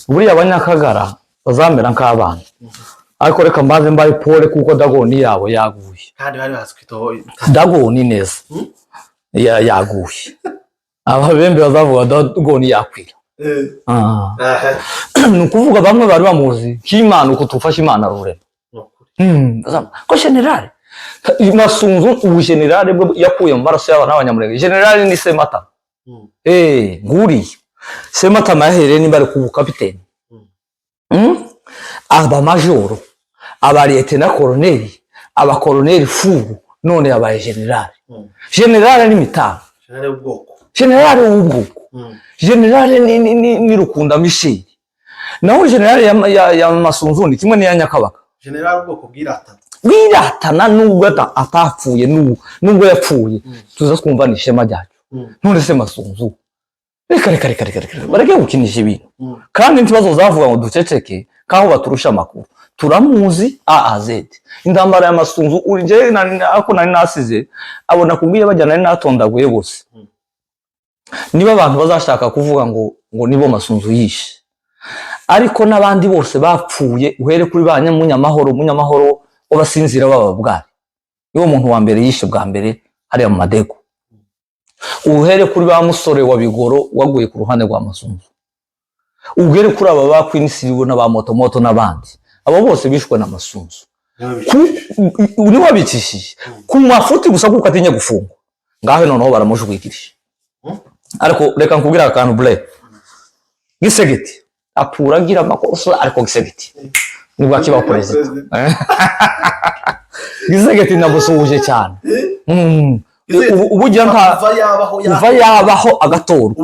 buriya abanyakagara bazamera nk'abana ariko reka mbanze mbaye pole kuko Dagoni yabo yaguye kandi bari baswito Dagoni neza yaguye ababembe bazavuga Dagoni yakwira nukuvuga bamwe bari bamuzi k'Imana uko tufasha Imana rurema ko general Masunzu ubu general bwo yakuye mu maraso y'abana b'abanyamurenge general ni Semata nguri Semata mahere ni bari ku kapiteni aba majoro aba lieutenant colonel aba colonel fugu none aba general general ni mitano general w'ubwoko general ni Rukunda Michel naho general ya Masunzu ni kimwe ya Nyakabaka general w'ubwoko bwiratana nubwo atapfuye nubwo yapfuye tuza twumva ni ishema ryacu none se Masunzu reka bareke gukinisha ibintu kandi ntibazo zavuga ngo duceceke kaho baturusha makuru turamuzi AAZ indambara ya Masunzu urije ako nari nasize abona kubwiye bajyana nari natondaguye bose niba abantu bazashaka kuvuga ngo nibo Masunzu yishe ariko nabandi bose bapfuye uhere kuri munyamahoro obasinzira baba bwari niwo muntu wa mbere yishe bwa mbere hari mu Madego uhere kuri ba musore wa Bigoro waguye ku ruhande rwa Masunzu uhere kuri aba bakwinisiriwe n'aba moto n'abandi abo bose bishwe na Masunzu uri wabicishije ku mafuti gusa kuko atinya gufungwa ngaho noneho baramujwigirije ariko reka nkubwira akantu bre Gisegeti apuragira amakosa ariko Gisegeti nibwo akiba president Gisegeti nabusuhuje cyane ubugira kuva yabaho agatorwa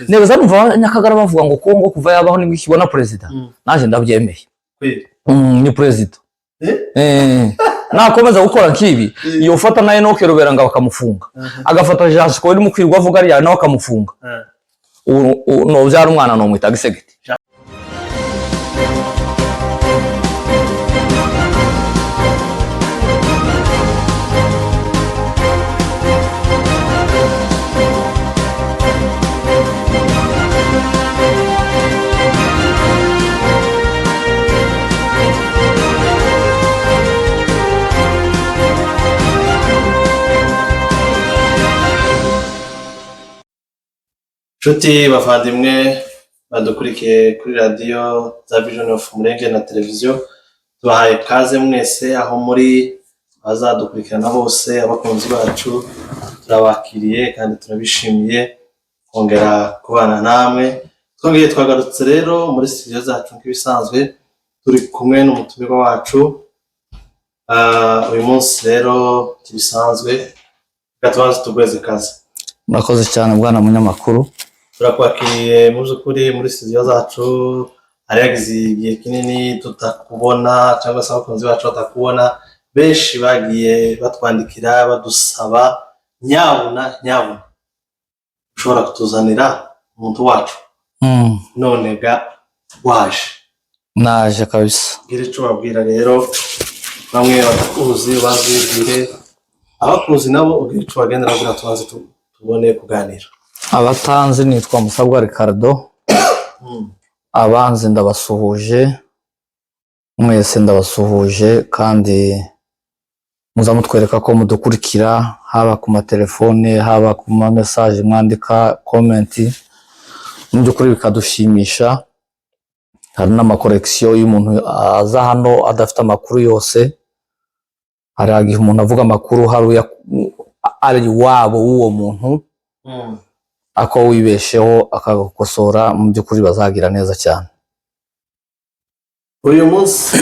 neza numva Nyakagara bavuga ngo Kongo kuva yabaho nibwo ikibona president naje ndabyemeye ni president nakomeza gukora nkibi iyo ufata naye no kerubera ngo bakamufunga agafata Jean ko iri mu kwirwa avuga ari nawe akamufunga no byara umwana no mwita Gisegeti Nshuti bavandimwe badukurikiye kuri radio za Vision of Umurenge na televiziyo tubahaye kaze mwese aho muri bazadukurikirana bose abakunzi bacu turabakiriye kandi turabishimiye kongera kubana namwe twongeye twagarutse rero muri studio zacu nk'ibisanzwe turi kumwe n'umutumirwa wacu uyu munsi rero kibisanzwe gatubanze tugweze kaze murakoze cyane bwana munyamakuru turakwakiriye mu by'ukuri muri studio zacu ariyagize igihe kinini tutakubona cyangwa se abakunzi bacu batakubona benshi bagiye batwandikira badusaba nyabuna ushobora kutuzanira umuntu wacu none ga waje naje kabisa ngire cyo babwira rero bamwe batakuzi bazibwire abakuzi nabo ubwire cyo bagendera kugira tubanze tubone kuganira abatanzi nitwa Musabwa Ricardo abanzi ndabasuhuje mwese ndabasuhuje kandi muza mutwereka ko mudukurikira haba ku matelefone haba ku ma message mwandika comment mu by'ukuri bikadushimisha hari n'amakorection y'umuntu aza hano adafite amakuru yose hari agihe umuntu avuga amakuru ari wabo w'uwo muntu ako wibesheho akagukosora mu by'ukuri bazagira neza cyane uyu munsi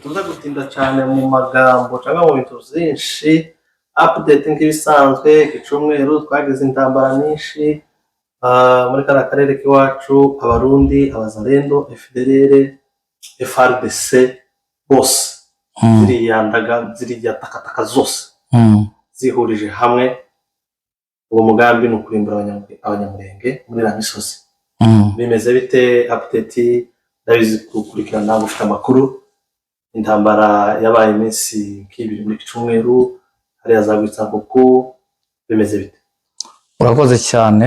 tuza gutinda cyane mu magambo cyangwa mu bintu byinshi update nk'ibisanzwe Gicumweru twagize intambara nyinshi muri kana karere k'iwacu abarundi abazalendo FDLR FRDC bose ziriya takataka zose zihurije hamwe uwo mugambi no kurimbura abanyamurenge muri la misozi bimeze bite update ndabizi kukurikirana gufite amakuru intambara yabaye iminsi k'ibiri muri Gicumweru hari azagwitsa kuko bimeze bite urakoze cyane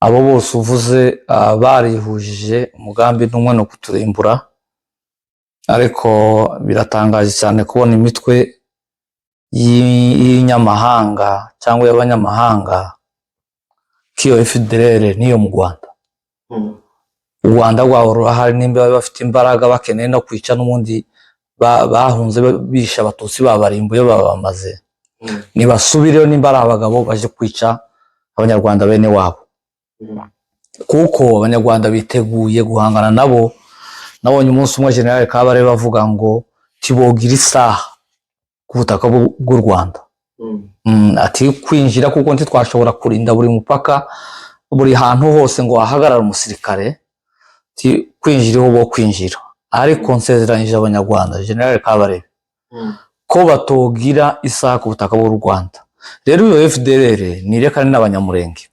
abo bose uvuze barihujije umugambi n'umwe no kuturimbura, ariko biratangaje cyane kubona imitwe y'inyamahanga cyangwa y'abanyamahanga k'iyo FDLR niyo mu Rwanda. U Rwanda rwaho rurahari, nimba bafite imbaraga bakeneye no kwica n'ubundi bahunze bisha abatutsi babarimbuye babamaze, nibasubireyo nimba ari abagabo baje kwica abanyarwanda bene wabo, kuko abanyarwanda biteguye guhangana nabo. Nabonye umunsi umwe General Kabarebe bavuga ngo tibogira isaha ku butaka bw'u Rwanda, ati kwinjira kuko ntitwashobora kurinda buri mupaka buri hantu hose ngo hahagarara umusirikare, kwinjira bo kwinjira, ariko nsezeranyije abanyarwanda General Kabarebe ko batogira isaha ku butaka bw'u Rwanda. Rero iyo FDLR nirekane n'abanyamurenge,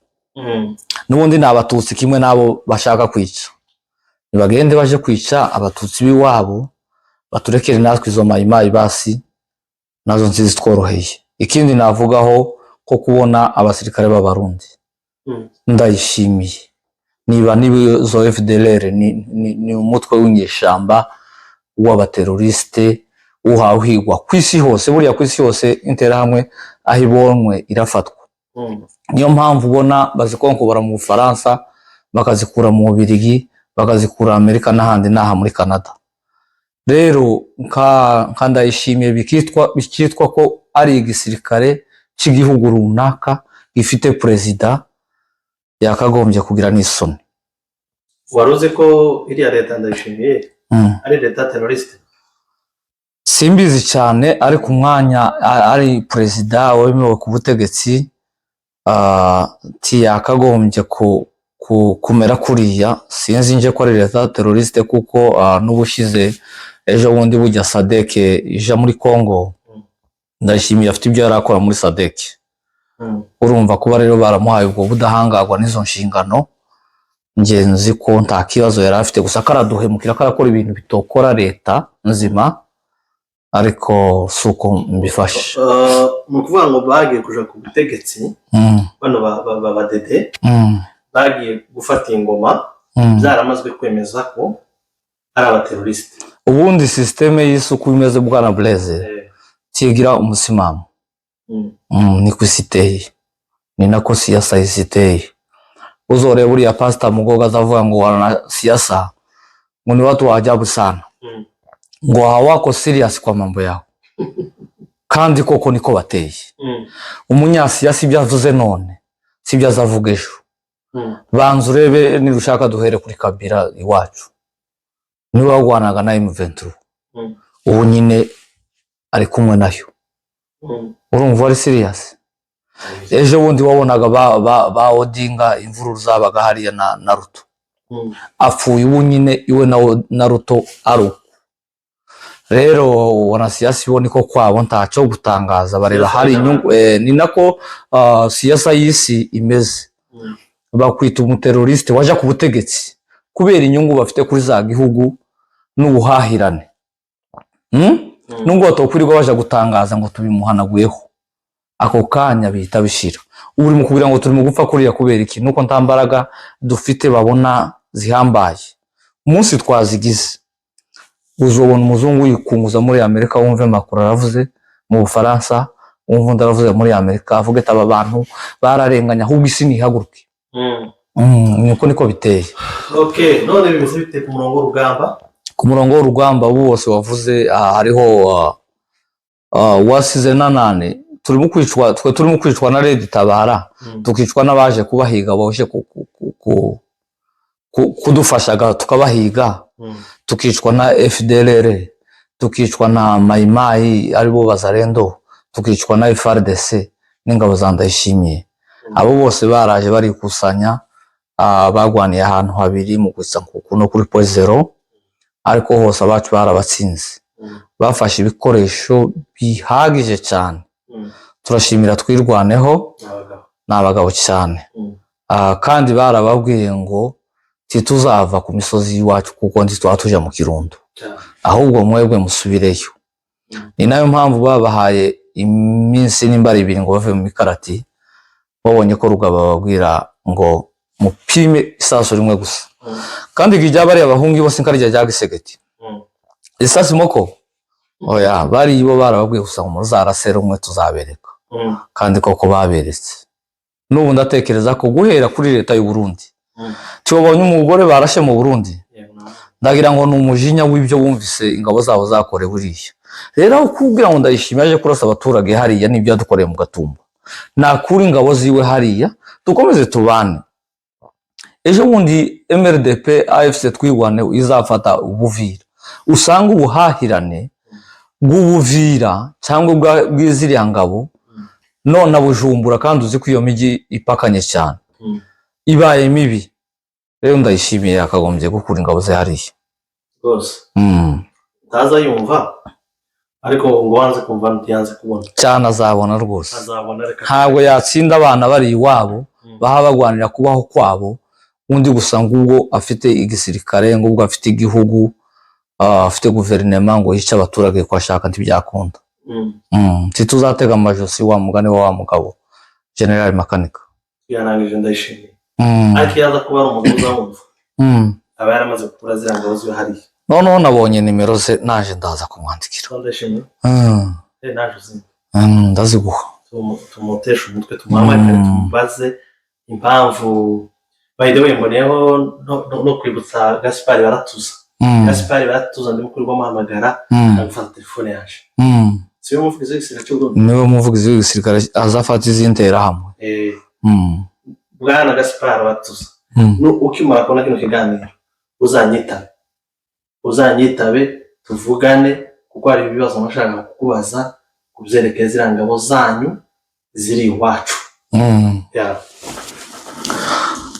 n'ubundi n'abatutsi kimwe nabo bashaka kwica, nibagende baje kwica abatutsi biwabo, baturekere natwe izo mayimayi basi nazo nzizi tworoheye. Ikindi navugaho ko kubona abasirikare b'abarundi ndayishimiye, niba nizo FDLR ni umutwe w'inyeshamba w'abateroriste uhahigwa kwisi hose, buriya kwisi hose interahamwe ahibonwe irafatwa. Niyo mpamvu ubona bazikonkobora mu Bufaransa, bakazikura mu Bubiligi, bakazikura Amerika n'ahandi n'aha muri Canada. Rero ndayishimiye bikitwa ko ari igisirikare cy'igihugu runaka gifite perezida, yakagombye kugira n'isoni. Waruzi ko iriya leta Ndayishimiye ari leta terroriste? Simbizi cyane, ariko umwanya ari perezida wemewe ku butegetsi, yakagombye kumera kuriya. Sinzi nje ko ari leta terroriste, kuko n'ubushize ejo bundi bujya SADC ija muri Congo, Ndayishimiye afite ibyo yarakora muri SADC. Urumva kuba rero baramuhaye ubwo budahangagwa n'izo nshingano, ngenzi ko nta kibazo yari afite, gusa karaduhemukira, karakora ibintu bitokora leta nzima, ariko suko mbifashe. Mu kuvuga ngo bagiye kuja ku butegetsi, bano babadede bagiye gufata ingoma, byaramazwe kwemeza ko ari abateroriste. Ubundi systeme y'isuku imeze bwana Blaise tigira umusimamo, ni kwisiteye, ni nako siasa isiteye. Uzore buriya Pastor Mugoga azavuga ngo wana siasa ngo ni watu wa ajabu sana, ngo hawako serious kwa mambo yao, kandi koko niko bateye. Umunyasiasa ibyo avuze none sibyo azavuga ejo. Banza urebe nirushaka duhere kuri Kabila iwacu, niwe wagwanaga na M23, ubu nyine ari kumwe nayo. Urumva ari serious? Ejo bundi wabonaga ba Odinga imvururu zabaga hariya na Ruto, apfuye ubu nyine iwe na Ruto ari. Rero wanasiasa bo niko kwabo ntaco gutangaza, bareba hari inyungu. Ni nako siasa y'isi imeze, bakwita umuteroriste waje ku butegetsi kubera inyungu bafite kuri za gihugu n'ubuhahirane. Nungo batokwirirwa baje gutangaza ngo tubimuhanaguyeho, ako kanya bihita bishira. Uri mu kugira ngo turi mu gupfa kuriya kubera iki? Nuko nta mbaraga dufite babona zihambaye. Umunsi twazigize uzobona umuzungu yikunguza muri Amerika, wumve Macron aravuze mu Bufaransa, wumva ndaravuze muri Amerika, avuga ati aba bantu bararenganya ahubwo isi nihaguruke. Niko biteye. Okay, none bimeze bite ku murongo w'urugamba? Ku murongo w'urugamba bose wavuze hariho wasize nanane, turimo kwicwa na Red Tabara, tukicwa n'abaje kubahiga baje kudufashaga tukabahiga, tukicwa na FDLR, tukicwa na Mayimayi aribo Bazalendo, tukicwa na FARDC n'ingabo za Ndayishimiye. Abo bose baraje bari kusanya, bagwaniye ahantu habiri mu Gwisankuku no kuri Point Zero, ariko hose abacu barabatsinze. Bafashe ibikoresho bihagije cyane, turashimira twirwaneho n'abagabo cyane. Kandi barababwiye ngo tituzava ku misozi iwacu kuko ntitwatuja mu Kirundo, ahubwo mwebwe musubireyo. Ni nayo mpamvu babahaye iminsi n'imbari ibiri ngo bave mu mikarati, babonye ko Rugaba babwira ngo mupime isaso rimwe gusa kandi gijya bari abahungi bose nkarya rya gisegeti isasi moko oya bari ibo barababwiye gusa ngo muzarasera umwe tuzabereka kandi koko baberetse n'ubu ndatekereza ko guhera kuri leta y'u Burundi tubonye umugore barashe mu Burundi ndagira ngo n'umujinya w'ibyo bumvise ingabo zabo zakore buriya rero kugira ngo ndayishimye aje kurasa abaturage hariya n'ibyo yadukoreye mu Gatumba nakuri ingabo ziwe hariya dukomeze tubane ejo bundi MRDP AFC twigwane izafata Ubuvira usanga ubuhahirane bw'Ubuvira cyangwa bw'iziriya ngabo none Bujumbura kandi uzi ko iyo migi ipakanye cyane ibaye mibi rero ndayishimiye akagombye gukura ingabo ze hariya rwose taza yumva ariko ngo wanze kumva ntiyanze kubona cyane azabona rwose azabona reka ntabwo yatsinda abana bari iwabo baha bagwanira kubaho kwabo undi gusa ngubwo afite igisirikare ngubwo afite igihugu afite guverinema ngo yica abaturage ko ashaka ntibyakunda tituzatega amajosi wa mugani wa mugabo General Makanika yarangije ndayishimiye ariko yaza kuba ari umuguza wumva aba yaramaze gukura zira ngabo ziwe hariya noneho nabonye nimero ze naje ndaza kumwandikira ndashimye naje uzi ndaziguha tumutesha umutwe tumuhamagare tumubaze impamvu by the way mboneyeho no kwibutsa Gaspard Baratuza Gaspard Baratuza ndimo kuri guhamagara agafata telefone yaje siyo muvugizi w'igisirikare cy'u Burundi niwe muvugizi w'igisirikare azafata izintera hamwe bwana Gaspard Baratuza ukimara kubona kino kiganiro uzanyitabe tuvugane kuko hari ibibazo nashaka kukubaza kubyerekeye ziriya ngabo zanyu ziri iwacu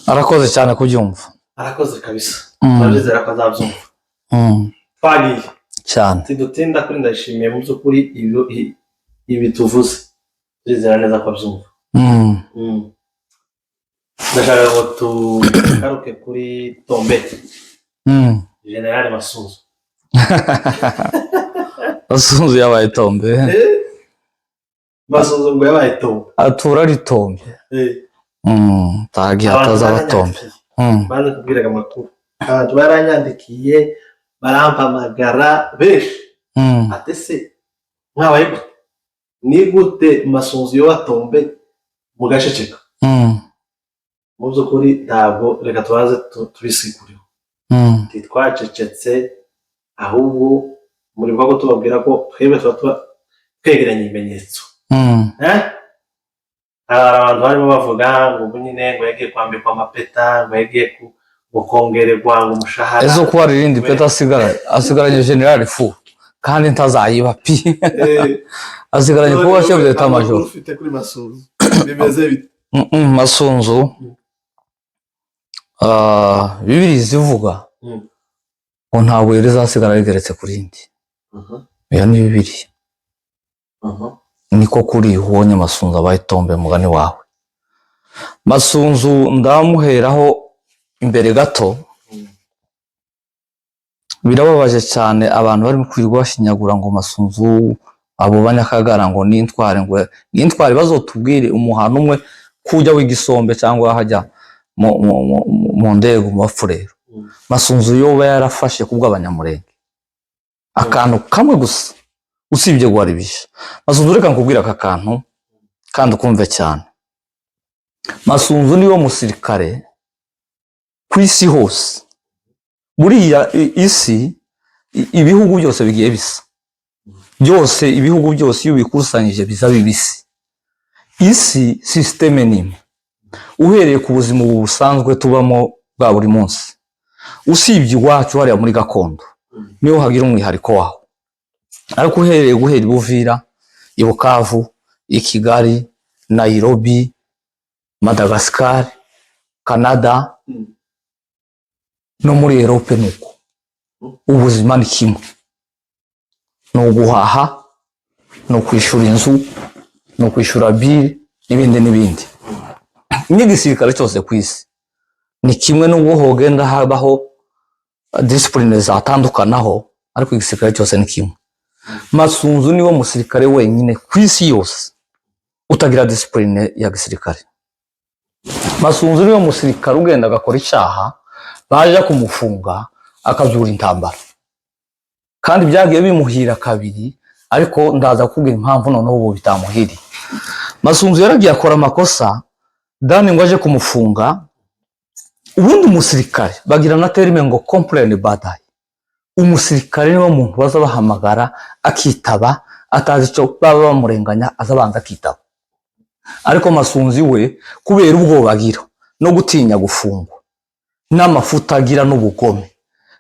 arakoze cyane kubyumva arakoze kabisa ndabizera ko azabyumva twagiye cyane tidutinda kuri ndashimiye mu by'ukuri ibi tuvuze ndizera neza ko abyumva ndashaka ngo tugaruke kuri Tombe General Masunzu Masunzu yabaye Tombe Masunzu ngo yabaye Tombe atura ari Tombe tagiye atazaba Tombe bane kubwiraga amakuru abantu baranyandikiye barampamagara benshi atese mwabaye ni gute Masunzu yo Tombe mu gaceceka mu by'ukuri ntabwo reka tubaze tubisiguriho twacecetse ahubwo muri bwo tubabwira ko twebwe tuba twegeranye ibimenyetso abantu barimo bavuga ngo nyine ngo yagiye kwambikwa amapeta ngo yagiye gukongererwa ngo umushahara ezo ko hari irindi peta asigaranye General Fu kandi ntazayiba pi asigaranye kuba chef d'état major ufite kuri Masunzu bimeze bite Masunzu Bibiri zivuga ngo ntabwo rizasigara rigeretse kuri indi ya ni Bibiri niko kuri ubonye Masunzu abaye Tombe mugani wawe Masunzu ndamuheraho imbere gato birababaje cyane abantu bari kwirwa bashinyagura ngo Masunzu abo banyakagara ngo n'intware bazotubwire umuhano umwe kujya w'igisombe cyangwa hajya mu ndego mu bafurero Masunzu yoba yarafashe kubwo abanyamurenge akantu kamwe gusa usibye gwaribisha Masunzu reka nkubwira aka kantu kandi ukumve cyane Masunzu niwo musirikare ku isi hose buriya isi ibihugu byose bigiye bisa byose ibihugu byose iyo bikusanyije biza bibisi isi systeme nimwe uhereye ku buzima busanzwe tubamo bwa buri munsi usibye iwacu hariya muri gakondo niho hagira umwihariko waho ariko uhereye guhera Buvira i Bukavu i Kigali Nairobi Madagascar Canada no muri Europe nuko ubuzima ni kimwe no guhaha no kwishura inzu no kwishura bill n'ibindi n'igisirikare cyose ku isi ni kimwe n'ubwo hogenda habaho discipline zatandukanaho ariko igisirikare cyose ni kimwe Masunzu niwo musirikare wenyine ku isi yose utagira discipline ya gisirikare Masunzu niyo musirikare ugenda agakora icyaha baje kumufunga akabyura intambara kandi byagiye bimuhira kabiri ariko ndaza kukubwira impamvu noneho ubu bitamuhiriye. Masunzu yaragiye akora amakosa Dani ngo aje kumufunga. Ubundi umusirikare bagira na terime ngo complain bataye. Umusirikare niwo muntu baza bahamagara akitaba atazi icyo baba bamurenganya azabanza akitaba. Ariko Masunzu we kubera ubwoba agira no gutinya gufungwa n'amafuta agira n'ubugome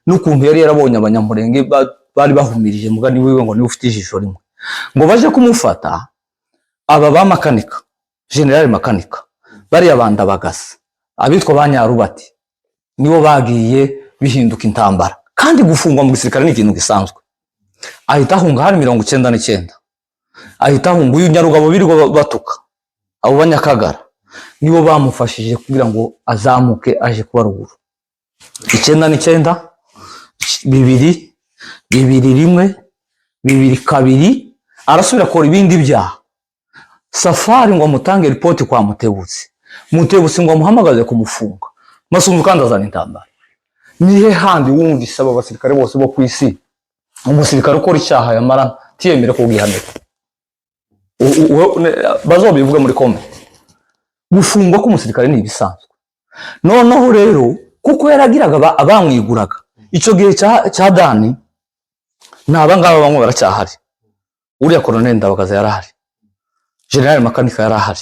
n'ukuntu yari yarabonye abanyamurenge bari bahumirije mugani wiwe ngo niwe ufite ijisho rimwe ngo baje kumufata aba bamakanika general makanika bari yabanda bagasa abitwa banyarubati nibo bagiye bihinduka intambara kandi gufungwa mu gisirikare ni ikintu gisanzwe. Ahita ahunga hari 99 ahita ahunga uyu Nyarugabo birirwa batuka abo Banyakagara nibo bamufashije kugira ngo azamuke aje kuba ruguru. 99 bibiri 1 2 arasubira akora ibindi byaha. Safari ngo amutange report kwa Mutebutsi ngo amuhamagaze kumufunga. Masunzu kandi azana intambara. Nihe handi wumvise aba basirikare bose bo ku isi umusirikare ukora icyaha yamara tiyemere ko gihanirwa bazobivuga muri comment. Gufungwa k'umusirikare ni ibisanzwe. Noneho rero kuko yaragiraga abamwiguraga icyo gihe cya Dani naba ngaba bamwe baracyahari. Uriya Colonel Ndabagaza yarahari, General Makanika yarahari.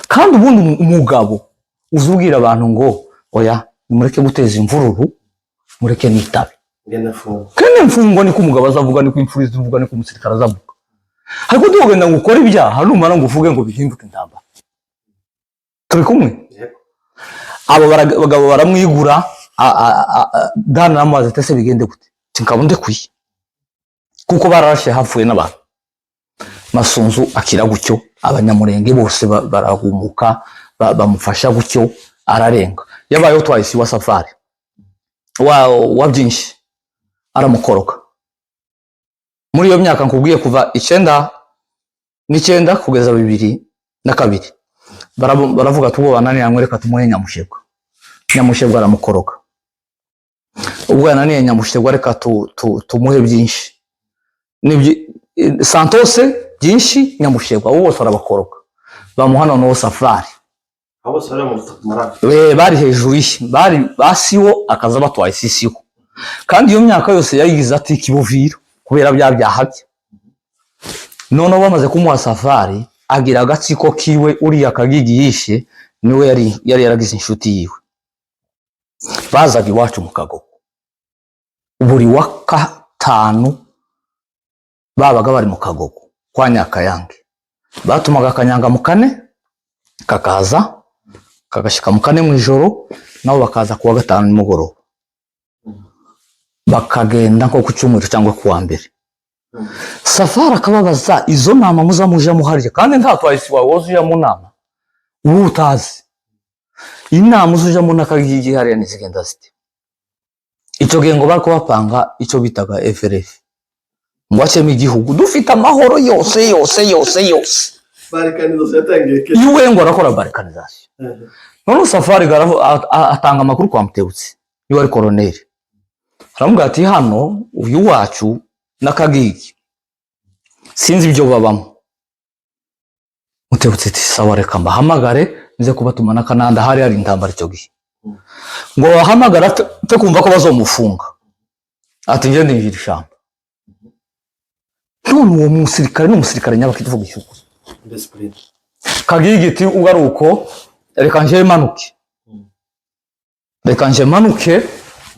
Kandi ubundi umugabo uzubwira abantu ngo oya mureke guteza imvururu mureke nitabe kene mfungo niko umugabo azavuga niko imfuriza ivuga niko umusirikare azavuga. Ariko ndogenda ngo ukore ibyaha numara ngo uvuge ngo bihinduke intambara. Turi kumwe abo bagabo baramwigura Dani amaze tese bigende gute tinkabunde kuyi kuko bararashe hapfuye n'abantu. Masunzu akira gutyo abanyamurenge bose barahumuka bamufasha gutyo ararenga. Yabayeho twahisi wa Safari wa byinshi aramukoroka muri iyo myaka nkubwiye kuva 9 kugeza 2002 baravuga tubo banani yamwereka tumuhe Nyamushebwa aramukoroka. Ubwo yananiye Nyamushebwa reka tumuhe byinshi Santos byinshi Nyamushebwa abo bose arabakoroka bamuhana no Safari abo sara mu maraka bari hejuru bari basiwo akaza batwaye sisiho. Kandi iyo myaka yose yayigize ati kibuvira kubera byahabye. None bamaze kumuha Safari agira agatsiko kiwe uri akagigi yishe niwe yari yaragize inshuti yiwe. Bazaga iwacu mu Kagogo buri wa 5 babaga bari mu Kagogo kwa Nyakayange. Batumaga Kanyanga mu Kane kakaza kagashika mu Kane mu ijoro nabo bakaza kuwa 5 nimugoroba bakagenda nko ku cyumweru cyangwa kuwa mbere. Safari akababaza izo nama muzamuja muharye kandi nta twahisi wawoze ya mu nama ubu utazi inama uzuja mu nakagigi hariya nizigenda zite. Icyo gihe ngo bariko bapanga icyo bitaga FRF ngo aceme igihugu dufite amahoro yose barikanizo yatangiye ke iwe ngo arakora barikanization. None Safari atanga amakuru kwa Mutebutsi niwe ari Colonel aramubwira ati hano uyu wacu nakagigi sinzi ibyo babamo. Mutebutsi ati sawa reka mbahamagare nze kubatuma nakananda hari intambara icyo gihe ngo bahamagara te kumva ko bazomufunga ati ngende ngira ishamba. None uwo musirikare n'umusirikare nyabakivuga ishuko discipline kagigi ati ugaruko reka nje manuke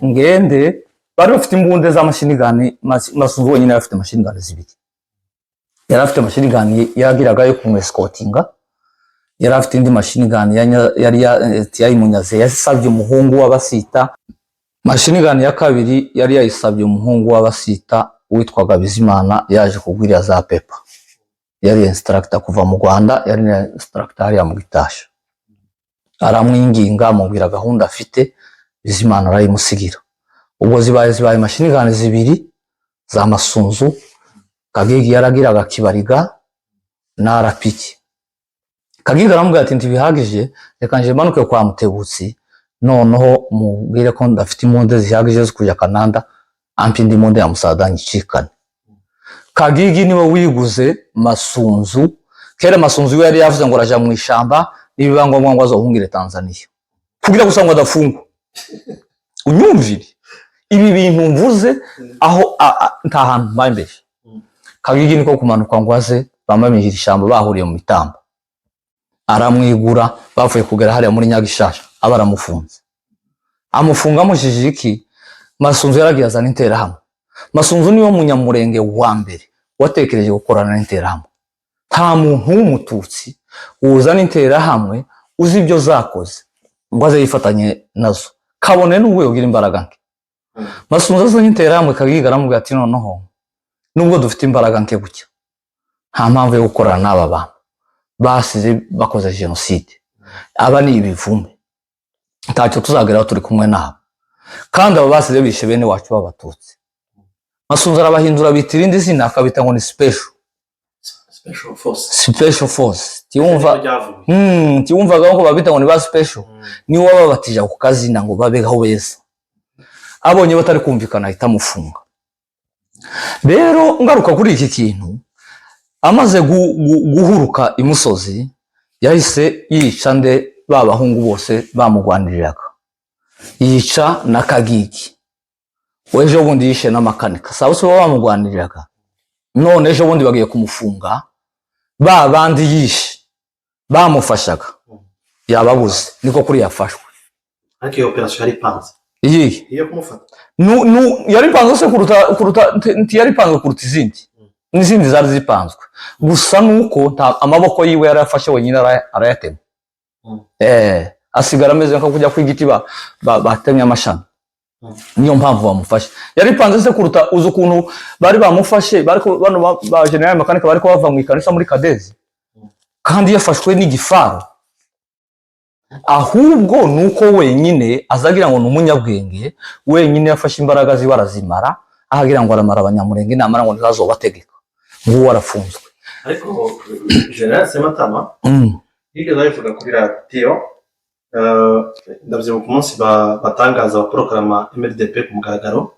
ngende. Bari bafite imbunde z'amashinigani Masunzu wenyine afite amashinigani 2. Yari afite amashinigani yagiraga yo kumwescotinga, yari afite indi mashinigani yari yayimunyaze yasabye umuhungu w'abasita. Mashinigani ya kabiri yari yayisabye umuhungu w'abasita witwaga Bizimana yaje kugwirira za pepa. Yari instructor kuva mu Rwanda, yari instructor ya mu Gitasha. Aramwinginga amubwira gahunda afite, Bizimana arayimusigira. Ubwo zibaye mashinigani 2 za Masunzu. Kagigi yaragiraga Kibariga na Rapiki. Kagiga aramubwira ati ntibihagije reka nje manuke kwa Mutebutsi noneho mubwire ko ndafite imonde zihagije zo kujya Kananda ampi ndi monde ya Musaga nyicikane. Kagigi niwe wiguze Masunzu kera Masunzu yari yavuze ngo raja mu ishamba nibibangwa ngo azohungire Tanzania kugira gusangwa adafungwa. Unyumvire ibi bintu mvuze aho nta hantu mbambeshe. Kagigi niko kumanuka ngo aze bamamihira ishamba bahuriye mu Mitamba aramwigura bavuye kugera hariya muri Nyagishasha abaramufunze amufunga mujije iki. Masunzu yaragiye azana interahamwe. Masunzu niwo munyamurenge wa mbere watekereje gukorana n'interahamwe. Nta muntu w'umututsi uzana interahamwe uzi ibyo zakoze ngo aze yifatanye nazo kabone n'ubwo yogira imbaraga nke. Masunzu azanye interahamwe Kagiga aramubwira ati noneho nubwo dufite imbaraga nke gutya nta mpamvu yo gukorana n'aba bantu basize bakoze genocide. Aba ni ibivume ntacyo tuzageraho turi kumwe nabo kandi aba basize bishe bene wacu b'abatutsi. Masunzu arabahindura bita irindi zina akabita ngo ni special force tiwumvaga ko babita ngo ni ba special ni wo babatije ku kazina ngo babegaho beza. Abonye batari kumvikana ahita mufunga. Rero ngaruka kuri iki kintu amaze guhuruka imusozi yahise yica nde babahungu bose bamugwaniriraga yica na Kagigi. Wejo bundi yishe na makanika sawuso bamugwaniriraga none ejo bundi bagiye kumufunga babandi yishe bamufashaga yababuze niko kuri yafashwe. Ariko iyo operation yari panze iyo kumufata yari panze se kuruta yari panze kuruta izindi n'izindi zari zipanzwe gusa nuko amaboko yiwe yarafashe wenyine arayatema. Asigara ameze nko kujya kwigiti batemye amashami. Niyo mpamvu bamufashe. Yari panze se kuruta uzi ukuntu bari bamufashe bariko bano ba general makanika bariko bava mu ikanisa muri Kadezi kandi yafashwe n'igifaro. Ahubwo nuko wenyine azagira ngo n'umunyabwenge wenyine yafashe imbaraga zibarazimara ahagira ngo aramara abanyamurenge namara ngo ntibazobategeka ngo warafunzwe. Ariko General Sematama yigeze ayivuga kuri radio ndavyibuka umunsi batangaza baproklama MLDP ku mugaragaro.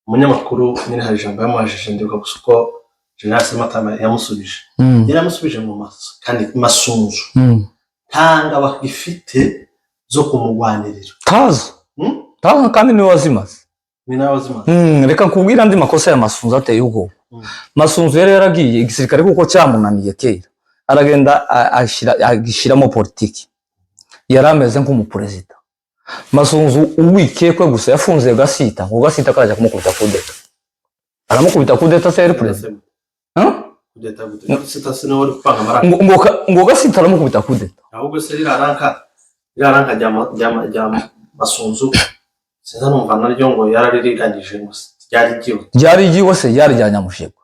Umunyamakuru nyine hari ijambo yamwajije ndibuka gusa uko General Sematama yamusubije yaramusubije mu maso kandi Masunzu tanga bakifite zo kumugwanirira tazo kandi niwe wazimaze reka nkubwira andi makosa ya Masunzu ateye ubwo. Masunzu yaragiye igisirikare kuko cyamunaniye kera aragenda agishiramo politiki yarameze nk'umuperezida. Masunzu uwikekwe gusa yafunze Gasita ngo Gasita karaje kumukubita kudeta aramukubita kudeta se yari president kudeta Gasita se no rupanga maraka ngo Gasita aramukubita kudeta ahubwo se iraranka jya Masunzu sinza numva naryo ngo yarariganyije gusa ryari giwe se yari rya Nyamushego.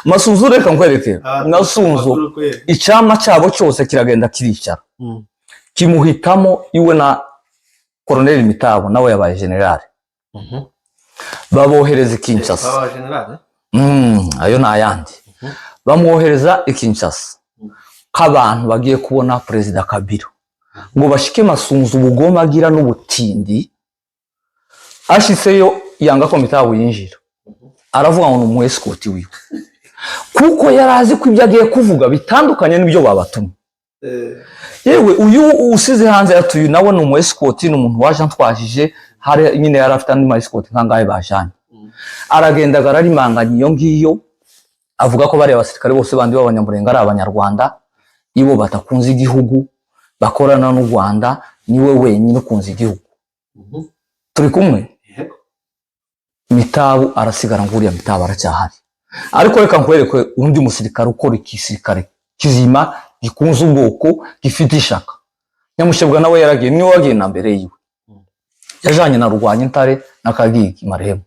Masunzu reka nkwereke Masunzu icyama cyabo cyose kiragenda kiricara kimuhitamo iwe na Colonel Mitabo nawe yabaye general babohereza Kinshasa ayo nayandi bamwohereza Kinshasa k'abantu bagiye kubona President Kabila ngo bashike Masunzu ubugoma agira n'ubutindi ashiseyo yanga ko Mitabo yinjira aravuga ngo mu escort wiwe kuko yarazi ko ibyo agiye kuvuga bitandukanye n'ibyo babatumye. Yewe uyu usize hanze yatuye nawe no mu escort n'umuntu waje ntwajije hari nyine yarafite andi ma escort nkangaye bajanye aragenda gararimanganye iyo ngiyo avuga ko bari abasirikare bose bandi b'abanyamurenge ari abanyarwanda ibo batakunze igihugu bakorana n'u Rwanda niwe wenyine ukunze igihugu. Turi kumwe Mitabo arasigara nguriya Mitabo aracyahari ariko reka nkwereke undi musirikare ukora ikisirikare kizima gikunze ubwoko gifite ishaka. Nyamushebwa nawe yaragiye niwe wagiye na mbere yiwe yajanye na Rwanya Intare na Kagigi Marehemu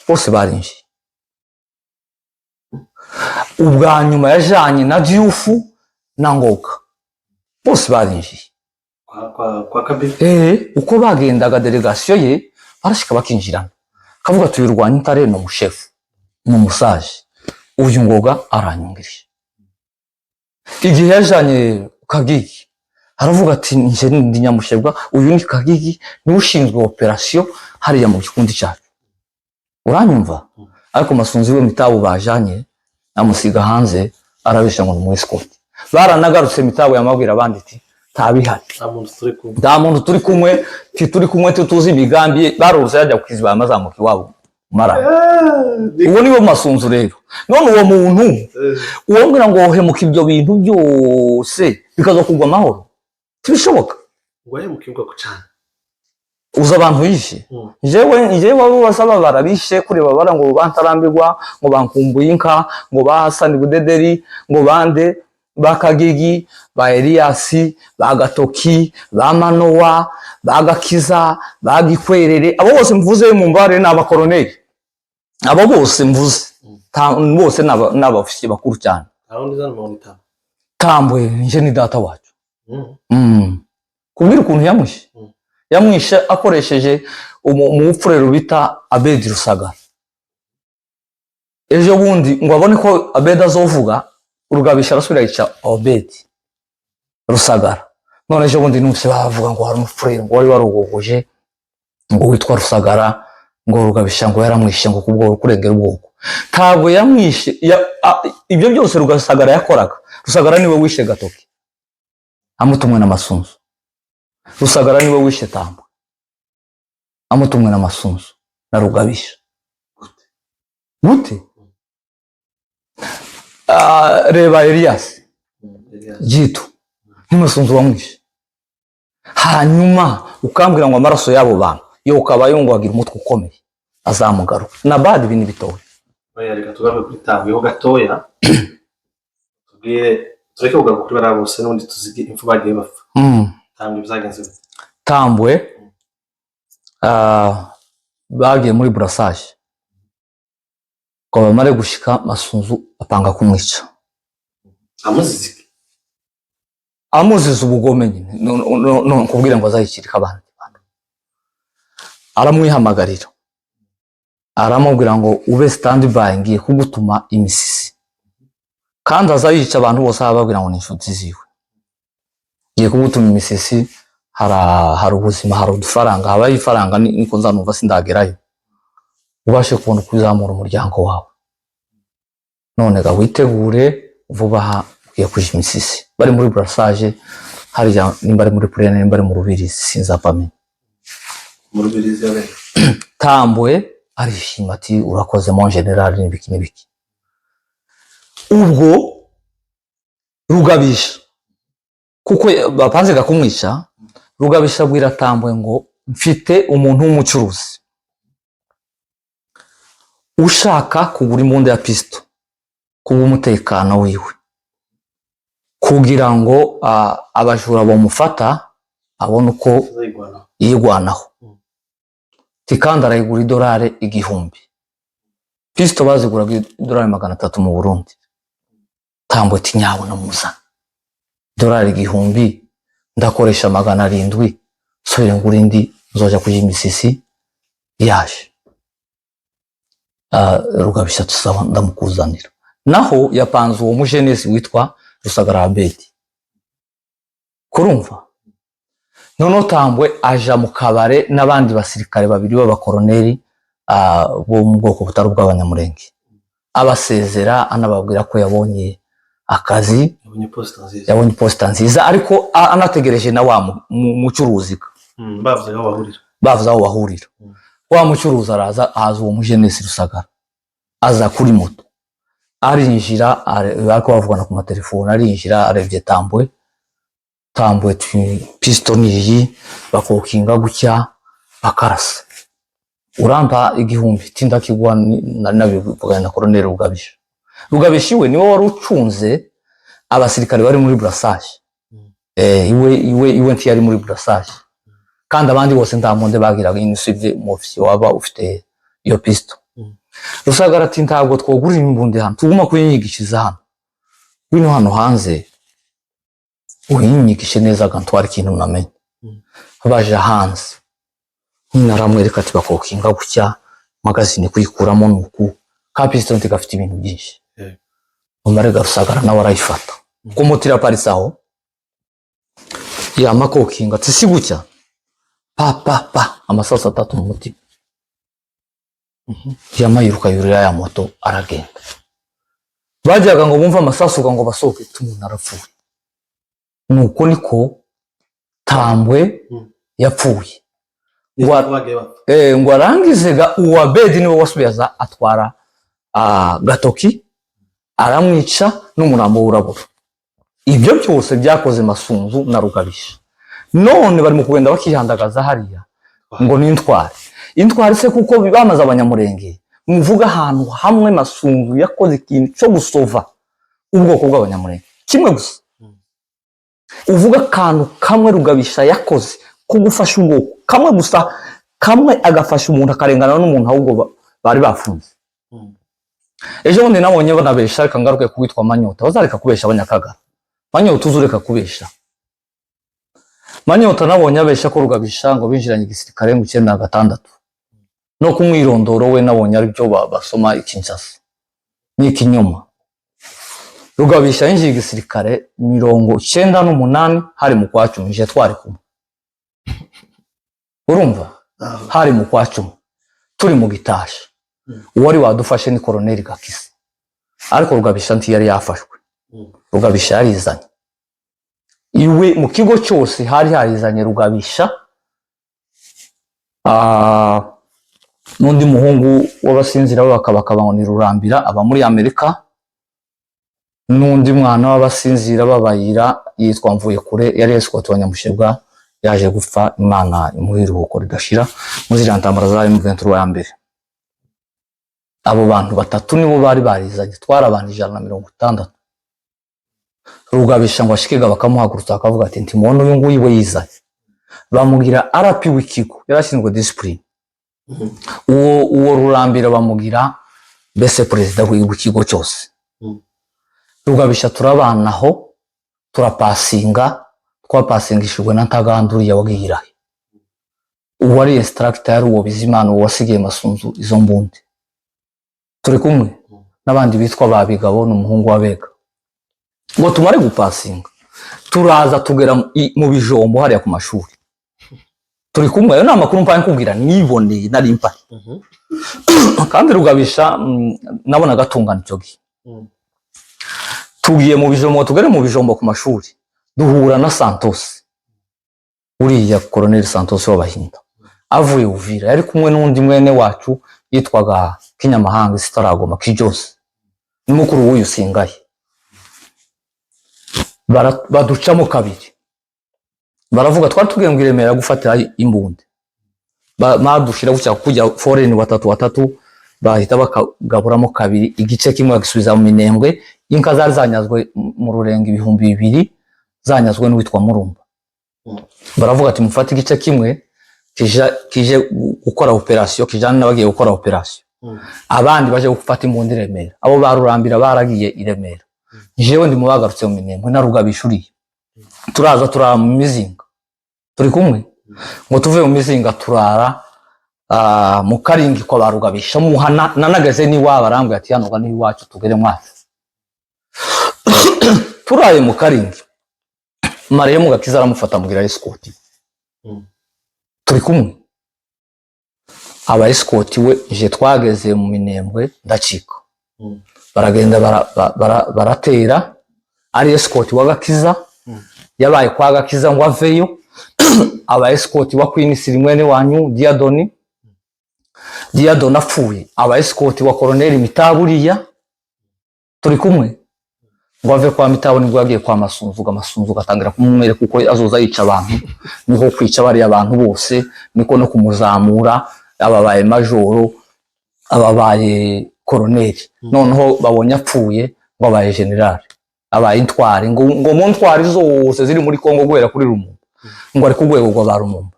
bose barinjiye. Ubwa nyuma yajanye na Diouf na Ngoga bose barinjiye kwa Kabila. Uko bagendaga delegation ye barashika bakinjirana kavuga tuyu Rwanya Intare no mushefu mu musaje uyu ngoga aranyungirije. Igihe yajanye Kagigi aravuga ati nje ndi Nyamushebwa, uyu ni Kagigi ni ushinzwe operation hariya mu gikundi cyacu. Uranyumva? Ariko Masunzu we Mitabo bajanye amusiga hanze arabesha ngo mu escort. Baranagarutse Mitabo yamabwira abandi ati tabihari. Nta muntu turi kumwe, turi kumwe tuzi imigambi barose yajya kwiziba amazamuka iwabo mara. Uwo niwe Masunzu rero. None uwo muntu uwombwira ngo hemuka ibyo bintu byose bikaza kugwa amahoro. Tibishoboka. Ngo hemuka ibyo kucana. Uza abantu yishe. Jewe babo basaba barabishe kureba bara ngo bantarambirwa, ngo bankumbuye inka, ngo bahasani budederi, ngo bande bakagigi, ba Eliasi, bagatoki, ba Manowa, bagakiza, bagikwerere. Abo bose mvuze mu mbare n'abakoroneli. Abo bose mvuze. Bose n'abafisi bakuru cyane. Aho ndiza n'umuntu Tambwe nje ni data wacu. Kubwira ukuntu yamwishe. Yamwishe akoresheje umupfurero bita Abedi Rusagara. Ejo bundi ngo abone ko Abedi azovuga Rugabisha arasubira yica Abedi Rusagara. None ejo bundi numse bavuga ngo hari umupfurero ngo wari warugogoje ngo witwa Rusagara, ngo Rugabisha ngo yaramwishe ngo kubwo kurengera ubwoko. Ntabwo yamwishe ibyo byose Rusagara yakoraga. Rusagara niwe wishe Gatoki amutumwe na Masunzu. Rusagara niwe wishe Tambwe amutumwe na Masunzu na Rugabisha. Gute? Reba Eliasi Gitu ni Masunzu wamwishe. Hanyuma ukambwira ngo amaraso yabo bantu yo ukabayo ngo agira umutwe ukomeye azamugaruka. Na bad ibintu bitowe. Oya reka tugaruke kuri Tambwe ho gatoya. Tubwire tureke kugaruka kuri barabose n'undi tuzige impfu bagiye bapfa. Tambwe bizagenze. Tambwe bagiye muri brassage. Ko bamare gushika Masunzu apanga kumwica. Amuziza ubugome nyine. No kubwira ngo azayikirika abandi. Aramwihamagarira. Aramubwira ngo ube standby ngiye kugutuma imisisi. Kandi azayica abantu bose ababwira ngo ni inshuti ziwe. Ngiye kugutuma imisisi, hari ubuzima, hari udufaranga, habaye ifaranga niko nzanumva sindagerayo. Ubashe kubona kuzamura umuryango wawe. None ga witegure vuba ugiye kuja imisisi. Bari muri brassage, hari nimba muri purene, nimba muri rubirizi sinzapamenya. Mu rubirizi yawe. Tambwe arishima ati urakoze mon general n'ibiki. Ubwo Rugabisha kuko bapanze gakumwica, Rugabisha abwira Tambwe ngo mfite umuntu w'umucuruzi ushaka kugura imbunda ya pisto kuba umutekano wiwe, kugira ngo abajura bamufata abone uko yigwanaho. Tikanda arayigura $1,000. Pisto bazigura $300 mu Burundi. Tambwe ati nyabona muzana $1,000 ndakoresha 700 soye ngura indi nzoja kuja imisisi yaje. Rugabisha tusaba ndamukuzanira. Naho yapanze uwo mujenesi witwa Rusagara Abedi. Kurumva? Nono Tambwe aja mu kabare n'abandi basirikare babiri b'abakoroneli bo mu bwoko butari bw'Abanyamurenge. Abasezera anababwira ko yabonye akazi, yabonye posta nziza ariko anategereje na wa mucuruzi. Bavuze aho bahurira. Wa mucuruzi araza aza uwo mujenesi Rusagara. Aza kuri moto. Arinjira ariko bavugana ku matelefone, arinjira arebye Tambwe. Tambwe pisto niyi bakokinga gutya bakarasa. Urampa 1,000 tinda kigwa nabivugana na Colonel Rugabisha. Rugabisha we niwe wari ucunze abasirikare bari muri brassage. Iwe ntiyari muri brassage. Kandi abandi bose ndamonde bagiraga inisibye mu ofisiye waba ufite iyo pisto. Rusagara ati ntabwo twogura imbunde hano, tuguma kuyinyigishiza hano. Wino hano hanze uyinyigishe neza gantwara ikintu namenye. Baje hanze. Naramwereka ati bakokinga gutya magazine kuyikuramo nuku. Ka pisto ntigafite ibintu byinshi. umarega rusagara nawe arayifata kumutira parisaho yamakokinga tisi gutya pa amasasu 3 mu mutima yamayuruka yurira ya moto aragenda bajyaga ngo bumva amasasu ngo basohoke tumuntu arapfuye nuko niko Tambwe yapfuye ngo arangizega uwa bedi niwe wasubiza atwara Gatoki aramwica n'umurambo urabura. Ibyo byose byakoze Masunzu na Rugabisha. None bari mu kugenda bakihandagaza hariya ngo ni intwari se kuko bibamaza abanyamurenge muvuga ahantu hamwe Masunzu yakoze ikintu cyo gusova ubwoko bw'abanyamurenge kimwe gusa. Uvuga kantu kamwe Rugabisha yakoze ko gufasha ubwoko kamwe gusa, kamwe agafasha umuntu akarengana n'umuntu ahubwo bari bafunze. Ejo bundi nabonye banabesha reka ngaruke kwitwa Manyota, bazareka kubesha abanyakagara. Manyota uzureka kubesha. Manyota nabonye abesha ko Rugabisha ngo binjiranye igisirikare mu 96 no kumwirondoro we nabonye ari byo basoma ikinshasa ni ikinyoma. Rugabisha yinjiye igisirikare 98 hari mu kwa 10 je twari kumwe. Urumva hari mu kwa 10 turi mu gitasha. Uwari wadufashe ni Colonel Gakisi, ariko Rugabisha nti yari yafashwe. Rugabisha yarizanye iwe mu kigo cyose hari harizanye Rugabisha n'undi muhungu w'abasinzira bakabaka ni Rurambira aba muri Amerika, n'undi mwana w'abasinzira babayira yitwa Mvuye Kure yari escort wa Nyamushebwa yaje gupfa Imana imuhiruko ridashira muzira ntambara za M23 ya mbere. Abo bantu batatu nibo bari barizanye twarabantu 160. Rugabisha ngo ashikega bakamuhagurutsa akavuga ati ntimubona uyu nguyu we yizanye. Bamugira RP w'ikigo yarashinzwe discipline. Uwo Rurambira bamugira bese president w'ikigo cyose. Rugabisha turabanaho turapasinga twapasingishijwe na Ntaganduri yawagihirahe. Uwari instructor uwo Bizimana wasigiye Masunzu izo mbundi. Turi kumwe n'abandi bitwa babigabo n'umuhungu wa Bega. Ngo tumare gupasinga turaza tugera mu bijombo hariya ku mashuri. Turi kumwe yo namakuru mpanye kubwira niboneye nari mpari. Kandi Rugabisha nabona gatungana cyo gihe. Tugiye mu bijombo tugere mu bijombo ku mashuri duhura na Santos. Uriya Colonel Santos w'Abahinda avuye Uvira yari kumwe n'undi mwene wacu yitwaga Kinyamahanga Sitaragoma Kijose ni mukuru w'uyu Singaye. Baducamo kabiri baravuga twari tugiye ngo Iremera gufatira imbunde madushira gucya kujya foreign batatu bahita bakagaburamo kabiri igice kimwe gisubiza mu Minembwe. Inka zari zanyazwe mu Rurenga 2000 zanyazwe n'uwitwa Murumba. Baravuga ati mufate igice kimwe kije gukora operation kijana nabagiye gukora operation. Abandi baje gufata imbunda Iremera. Abo barurambira baragiye Iremera. Jewe ndi mubagarutse mu Minembwe na Rugabisha uri. Turaza turara mu Mizinga. Turi kumwe ngo tuve mu Mizinga turara mu Karingi kwa Barugabisha muhana nanageze ni wabarambwe ati hano ni iwacu tugere mwacu. Turaye mu Karingi Mariya Mugakiza aramufata mugira escort. Turi kumwe aba escort we je twageze mu Minembwe ndacika. Baragenda baratera ari escort wa Gakiza yabaye kwa Gakiza ngo aveyo. Aba escort wa Queen Sirimwene wanyu Diadon apfuye. Aba escort wa Colonel Mitaburiya turi kumwe ngo ave kwa Mitabo nibwo yagiye kwa Masunzu gatangira kumumwere kuko azoza yica abantu niho kwica bari abantu bose niko no kumuzamura ababaye majoro ababaye Colonel noneho babonye apfuye ngo abaye general abaye intwari ngo mu ntwari zose ziri muri Kongo gwera kuri Rumumba ngo ari kugwego gwa Barumumba.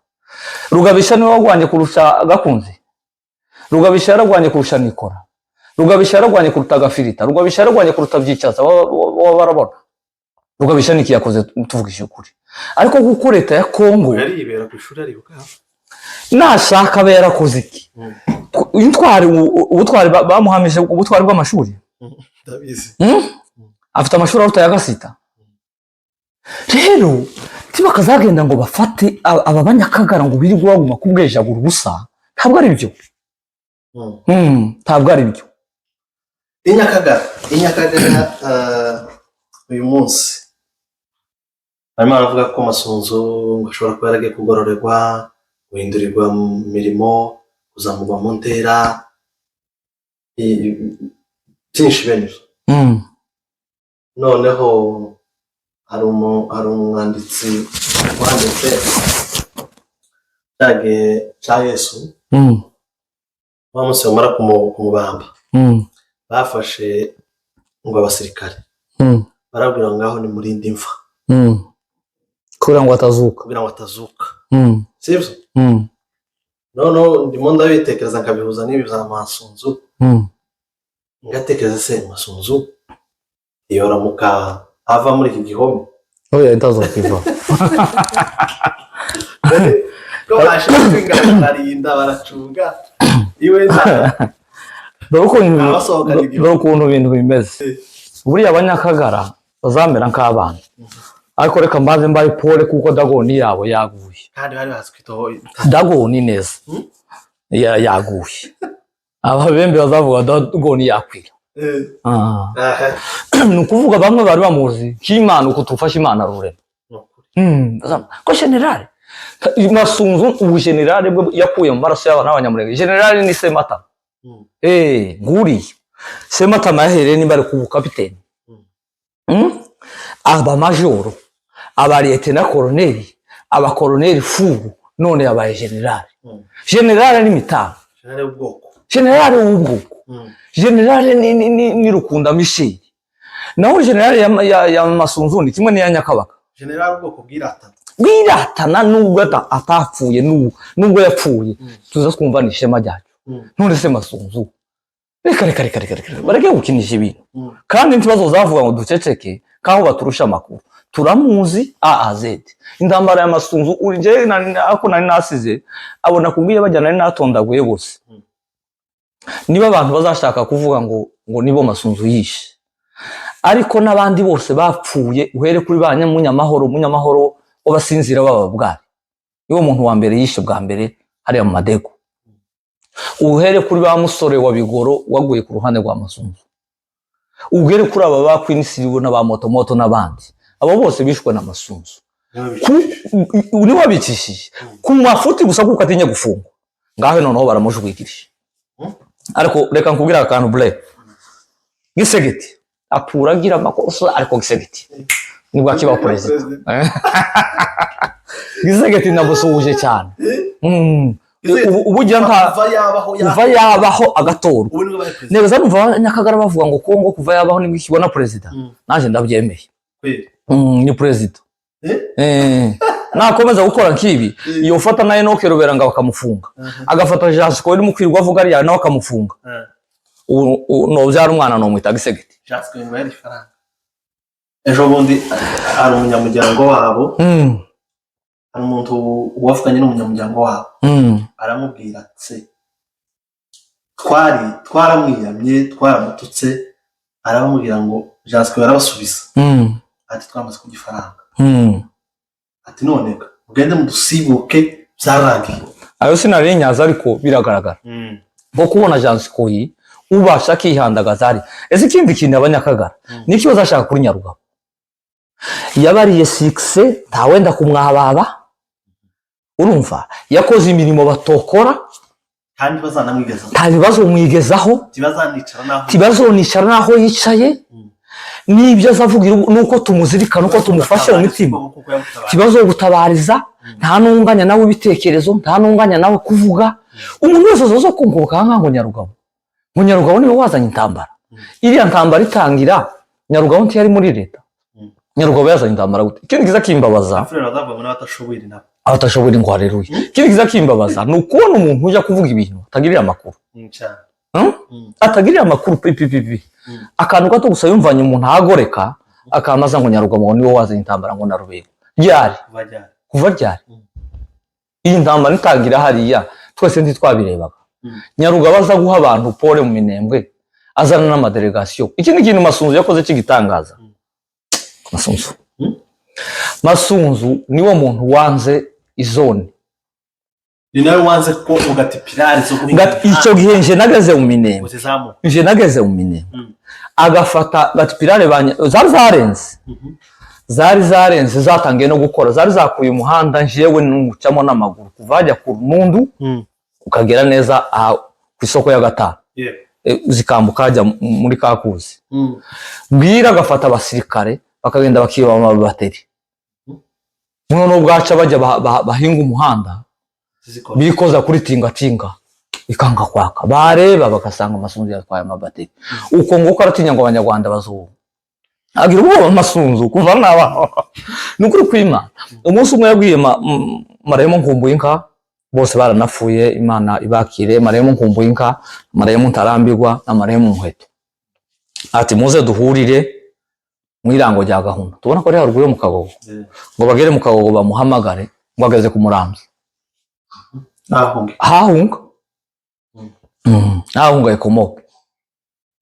Rugabisha niwe wagwanye kurusha Gakunzi. Rugabisha yaragwanye kurusha Nikora. Rugabisha yaragwanye kuruta Gafirita. Rugabisha yaragwanye kuruta Byicatsa barabona. Rugabisha niki yakoze tuvugisha ukuri. Ariko kuko leta ya Kongo yari ibera ku ishuri ari gukora nashaka bera koze iki. Intwari ubutwari bamuhamije ubutwari bw'amashuri. Ndabizi. afite amashuri aruta ya Gasita. Rero tiba kazagenda ngo bafate aba banyakagara ngo birirwa baguma kubwejagura ubusa, ntabwo ari byo. Ntabwo ari byo. Inyakagara uyu munsi barimo baravuga ko Masunzu ngo ashobora kuba yaragiye kugororerwa, guhindurirwa mu mirimo, kuzamurwa mu ntera, byinshi bene ibyo. Noneho hari umwanditsi wanditse cya Yesu, bamusi bamara kumubamba, bafashe ngo abasirikare barabwira ngaho ni murindi imva kugira ngo atazuka, sibyo? Noneho ndimo ndabitekereza nkabihuza n'ibi bya Masunzu, ngatekereza se Masunzu iyo ramuka ava muri iki gihome oya itazokiva ko bashaka kwingarinda baracunga iwe nta ukuntu ibintu bimeze. Buriya abanyakagara bazamera nk'abana, ariko reka mbanze mbaye pole kuko Dagoni yabo yaguye, kandi bari bazwito Dagoni neza yaguye. Ababembe bazavuga Dagoni yakwira. Nukuvuga bamwe bari bamuzi k'Imana uko tufasha Imana rurema. Ko general Masunzu ubu general bwe yakuye mu maraso y'abana b'Abanyamulenge. General ni Semata. Nguri Semata mahere ni bari ku kapiteni. Aba majoro, aba lieutenant colonel, aba colonel fugu, none aba general. General ni mitano. General w'ubwoko. General ni Rukunda Michel. Naho general ya Masunzu ni kimwe n'iya Nyakabaka. General ubwoko bwiratana nubwo atapfuye nubwo yapfuye tuza twumva ni ishema ryacu. None se Masunzu reka bareke gukinisha ibintu, kandi ntibazo zavuga ngo duceceke kaho baturusha amakuru. Turamuzi A a Z. Indambara ya Masunzu urije ako nari nasize abona kubwiye bajyana nari natondaguye bose. Niba abantu bazashaka kuvuga ngo nibo Masunzu yishe, ariko nabandi bose bapfuye uhere kuri munyamahoro obasinzira baba bwari niwo muntu wa mbere yishe bwa mbere hari mu Madego. Uhere kuri ba musore wa Bigoro waguye ku ruhande rwa Masunzu, uhere kuri aba bakwinisiriwe na ba moto nabandi, abo bose bishwe na Masunzu. Uri wabikishije ku mafuti gusa kuko atinya gufungwa ngaho noneho baramujwikirije. Ariko reka nkubwira akantu bre Gisegeti apuragira amakosa, ariko Gisegeti nibwo akiba president. Gisegeti nabusuje cyane. Ubugira kuva yabaho agatorwa. Neza numva Nyakagara bavuga ngo Kongo kuva yabaho nibwo ikibona president. Naje ndabyemeye. Ni president. Nakomeza gukora nkibi iyo ufata naye no kerobera nga bakamufunga, agafata Jasco iri mukwirwa avuga ari nawe akamufunga. No byara umwana no mwita Gisegeti. Jasco ngo yari faranga. Ejo bundi ari umunyamuryango wabo, ari umuntu wafukanye n'umunyamuryango wabo, aramubwira ati twaramwiyamye twaramututse, arabamubwira ngo Jasco yarabasubiza ati twamaze ku gifaranga, ati none ugende mudusibuke byarangiye. Ayo sinari nyaza ariko biragaragara bo kubona Jasco yi ubasha kihandagaza ari ese ikindi kintu Abanyakagara n'ikibazo ashaka kuri Nyarugabo yabariye 6 nta wenda kumwababa. Urumva yakoze imirimo batokora kandi bazanamwigezaho, kandi bazomwigezaho, tibazonicara naho yicaye. Nibyo azavugira nuko tumuzirikana uko tumufashe mu mitima, kibazo gutabariza, nta nunganya nawe ibitekerezo, nta nunganya nawe kuvuga. Umuntu wese azozo kunguka nkango Nyarugabo niwe wazanye intambara. Iriya ntambara itangira Nyarugabo nti yari muri leta. Nyarugabo yazanye intambara gute? Ikindi kiza kimbabaza abatashobora ngo hareruye. Ikindi kiza kimbabaza nukubona umuntu ujya kuvuga ibintu atagirira amakuru. Atagirira amakuru pipi. Akantu gato gusa yumvanye umuntu ahagoreka akamaza ngo Nyarugabo niwe wazanye intambara ngo na Rubego. Kuva ryari? Iyi ntambara itangira hariya twese ntitwabirebaga. Nyarugabo aza guha abantu pole mu Minembwe azana n'amadelegation. Ikindi kintu Masunzu yakoze kigitangaza, Masunzu Masunzu niwo muntu wanze izone ni nawe wanze ko ugati pilari zo kuhinga icyo gihe nje nageze mu Minembwe nje nageze mu Minembwe agafata gati pilari zari zarenze zatangiye no gukora zari zakuye umuhanda njewe n'umucamo n'amaguru kuvajya ku Runundu ukagera neza ku isoko ya Gatanu zikambuka ajya muri Kakuzi mbwira agafata abasirikare bakagenda bakiba amabateri none ubwaca bajya bahinga umuhanda bikoza kuri tinga ikanga kwaka bareba bagasanga Masunzu yatwaye amabateri uko nguko aratinya ngo abanyarwanda bazuba agira ubwo Masunzu kuva naba nukuri kwima umunsi umwe yabwiye Maremo Nkumbuye inka bose baranapfuye Imana ibakire Maremo Nkumbuye inka Maremo Ntarambirwa na Maremo Muheto ati muze duhurire mwirango rya Gahunda tubona ko ari haruguru mu Kagogo ngo bagere mu Kagogo bamuhamagare ngo ageze ku Murambi ahunga ikomoka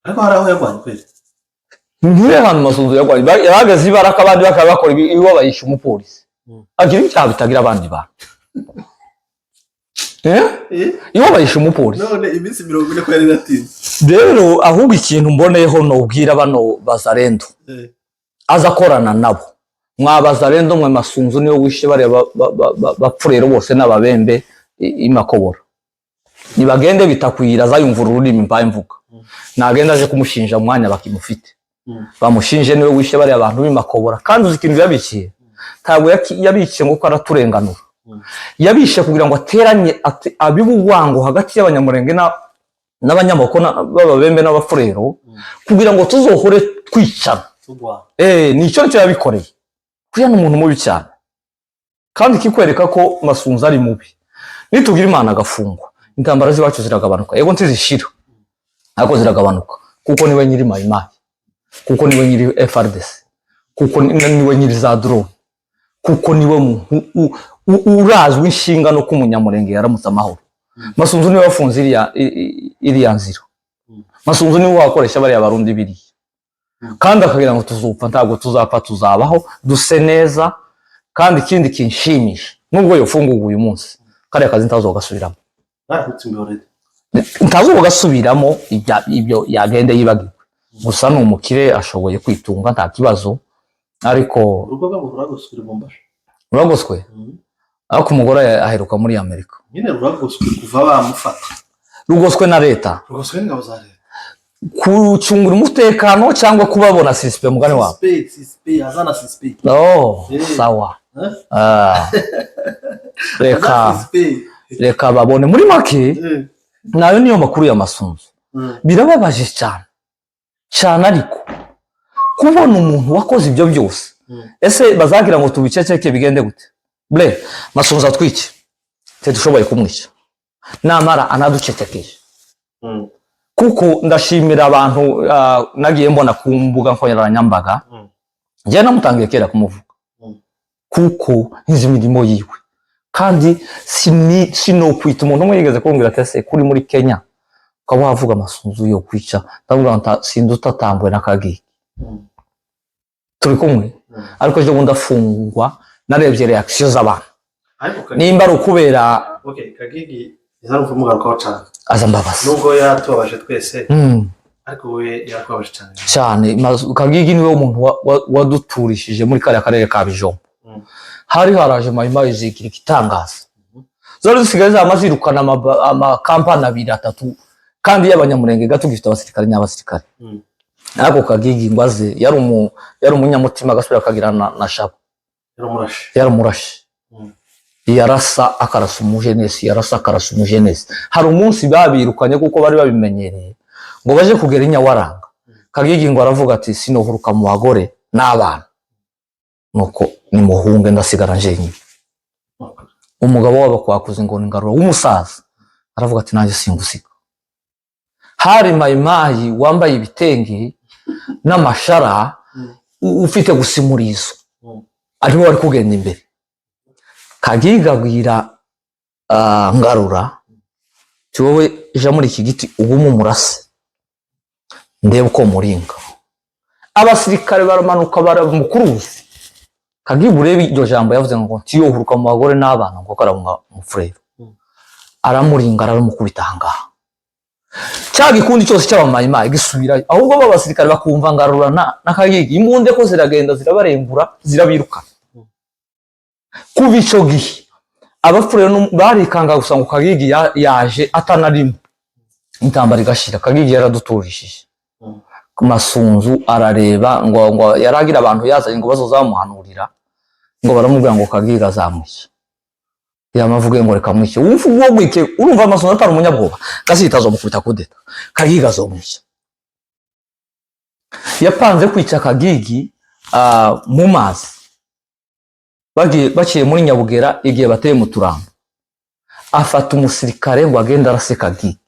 ariko haraho yagwanye kweli Ngire hano Masunzu yagwanye yahagaze ibaraka abandi bakabakora iwo bayisha umupolisi agira icyaha bitagira abandi ba iwo bayisha umupolisi none iminsi 40 ko yari natinze rero ahubwo ikintu mboneyeho no ubwira bano bazarendo azakorana nabo mwabazarendo mwe Masunzu niyo wishe bari bapfurero bose n'ababembe imakobora nibagende bitakwira zayumvura ururimi mbaye mvuga nagenda aje kumushinja umwanya bakimufite bamushinje niwe wishe bari abantu bimakobora kandi uzikintu yabikiye ntabwo yabikiye ngo ko araturenganura yabishe kugira ngo ateranye abibugwango hagati y'abanyamurenge n'abanyamoko b'ababembe n'abapfurero kugira ngo tuzohore twicana nicyo yabikoreye kuya n'umuntu mubi cyane kandi kikwereka ko Masunzu ari mubi nitugira Imana agafungwa intambara ziwacu ziragabanuka yego ntizishira ariko ziragabanuka kuko niwe nyiri Mayimayi kuko niwe nyiri FRDC kuko niwe nyiri za drone kuko niwe urazwe inshingano k'umunyamurenge yaramutse amahoro Masunzu niwe wafunze iriya nzira Masunzu niwe wakoresha bari abarundi biri kandi akagira ngo tuzupfa ntabwo tuzapfa tuzabaho duse neza kandi ikindi kinshimisha nubwo yofunguye uyu munsi kare akazi ntazogasubiramo ntazogasubiramo ibyo yagende yibagirwe gusa n'umukire ashoboye kwitunga nta kibazo ariko uragoswe ariko umugore aheruka muri Amerika nyine ruragoswe kuva bamufata rugoswe na leta rugoswe n'ingabo za leta kucungura umutekano cyangwa kubabona sispe mugani wabo azana sispe sawa reka babone muri make nayo niyo makuru ya Masunzu birababaje cyane ariko kubona umuntu wakoze ibyo byose ese bazagira ngo tubiceceke bigende gute Masunzu atwike dushoboye kumwica namara anaducecekesha kuko ndashimira abantu nagiye mbona ku mbuga nkoranyambaga njye namutangiye kera kumuvuga kuko nzi imirimo yiwe kandi sinokwita umuntu umwe yigeze kumbwira ati ese kuri muri Kenya ukaba wavuga Masunzu yo kwica ndavuga ngo sindutatambwe n'akagiki turi kumwe ariko ejo bundi afungwa narebye reaction z'abantu nimba ari ukubera Kagigi izaruva mugarukaho cyane aza mbabaza nubwo yatubabaje twese ariko we yakwabaje cyane Kagigi niwe umuntu waduturishije muri kare akarere ka Bijombo hari haraje Mayimayi zigira igitangaza zari zisigaye zamazirukana amakampani 2-3 kandi y'abanyamurenge gato gifite abasirikare n'abasirikare ariko Kagigi ngwaze yari umunyamutima agasubira akagira na shabo yaramurashe yarasa akarasa umujenesi hari umunsi babirukanye kuko bari babimenyereye ngo baje kugera Inyawaranga Kagigi ngo aravuga ati sinohuruka mu bagore n'abana nuko nimuhunge ndasigara njenye umugabo w'abakwakuze ngo ngarura w'umusaza aravuga ati nanjye singusika hari Mayimayi wambaye ibitenge n'amashara ufite gusimurizo ariho wari kugenda imbere Kagigi abwira Ngarura wowe ija muri iki giti ubu mu murase ndebe uko muringa abasirikare baramanuka baramukuruzi Kagigi urebe iryo jambo yavuze ngo tiyohuruka mu bagore n'abana ngo karabunga umufurero aramuringa aramukubita hangaha cya gikundi cyose cy'abamayimayi gisubira ahubwo babasirikare bakumva ngarurana na Kagigi imbunde ko ziragenda zirabarengura zirabiruka kubico gihe abafurero barikanga gusa ngo Kagigi yaje atanarimo intambara igashira Kagigi yaraduturishije Masunzu arareba ngo yaragira abantu yazanye ngo bazozamuhanurira ngo baramubwira ngo Kagigi azamwisha yamavuge ngo reka mwishe wumva uwo mwike urumva Masunzu atari umunyabwoba Gasita azomukubita kudeta Kagigi azomwisha yapanze kwica Kagigi mu mazi baciye muri Nyabugera igihe bateye mu Turamba afata umusirikare ngo agenda arase Kagigi